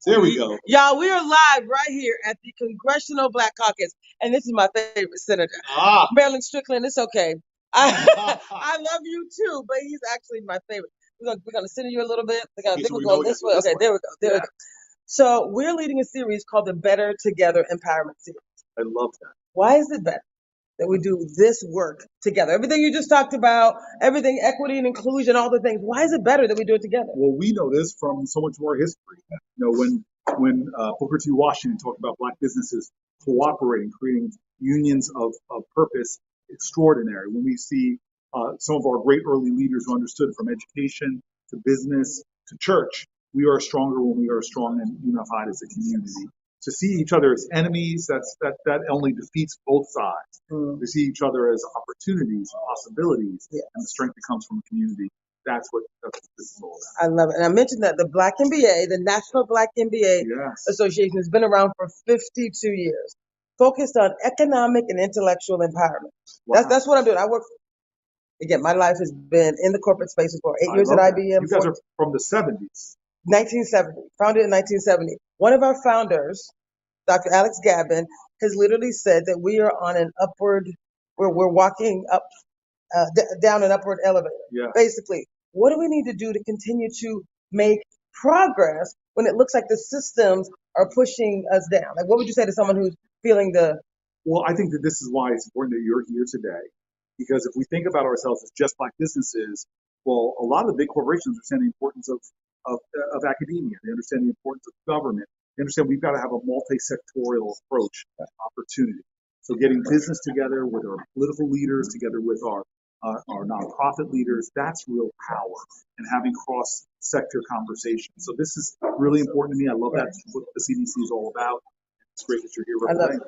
There we go. Y'all, we are live right here at the Congressional Black Caucus, and this is my favorite senator, Marilyn Strickland. It's okay. I love you too, but he's actually my favorite. We're gonna center you a little bit. I think we're going this way. Okay, there we go. There we go. So we're leading a series called the Better Together Empowerment Series. I love that. Why is it better that we do this work together? Everything you just talked about, everything, equity and inclusion, all the things. Why is it better that we do it together? Well, we know this from so much of our history. When Booker T. Washington talked about black businesses cooperating, creating unions of purpose, extraordinary. When we see some of our great early leaders who understood from education to business to church, we are stronger when we are strong and unified as a community. To see each other as enemies, that only defeats both sides. To see each other as opportunities, possibilities, and the strength that comes from a community. That's what this is all about. I love it. And I mentioned that the Black MBA, the National Black MBA Association, has been around for 52 years, focused on economic and intellectual empowerment. Wow. That's what I'm doing. I work, again, my life has been in the corporate spaces for 8 years at IBM. You guys are from the 70s. 1970, founded in 1970. One of our founders, Dr. Alex Gabin, has literally said that we are on an upward, we're walking up, down an upward elevator. Basically, what do we need to do to continue to make progress when it looks like the systems are pushing us down? Like, what would you say to someone who's feeling the... Well, I think that this is why it's important that you're here today. Because if we think about ourselves as just black businesses, well, a lot of the big corporations understand the importance of academia. They understand the importance of government. They understand we've got to have a multi-sectorial approach to opportunity. So getting business together with our political leaders, together with our nonprofit leaders, that's real power, and having cross-sector conversations. So this is really important to me. I love that's what the CDC is all about. It's great that you're here representing.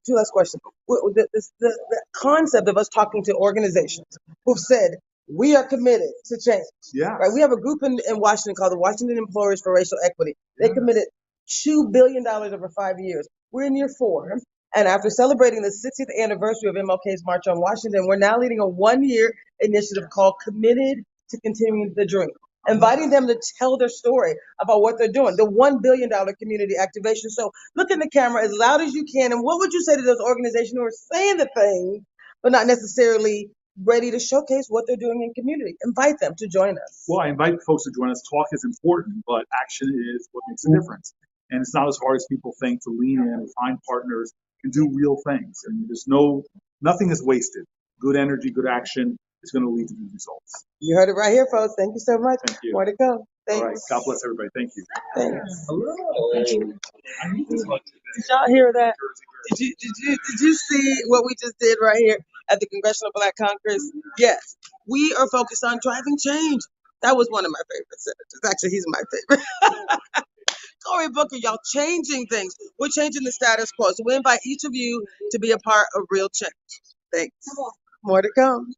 Two last questions. The concept of us talking to organizations who've said, we are committed to change. Right? We have a group in Washington called the Washington Employers for Racial Equity. They committed $2 billion over 5 years. We're in year 4. And after celebrating the 60th anniversary of MLK's March on Washington, we're now leading a 1-year initiative called Committed to Continuing the Dream, inviting them to tell their story about what they're doing, the $1 billion community activation. So look in the camera as loud as you can. And what would you say to those organizations who are saying the things, but not necessarily ready to showcase what they're doing in community? Invite them to join us. Well, I invite folks to join us. Talk is important, but action is what makes a difference. And it's not as hard as people think to lean in and find partners and do real things. And nothing is wasted. Good energy, good action is going to lead to good results. You heard it right here, folks. Thank you so much. Thank you. More to come. Thanks. All right. God bless everybody. Thank you. Thanks. Hello. Did y'all hear that? Did you see what we just did right here at the Congressional Black Congress? Yes. We are focused on driving change. That was one of my favorite senators. Actually, he's my favorite. Cory Booker, y'all changing things. We're changing the status quo. So we invite each of you to be a part of real change. Thanks. More to come.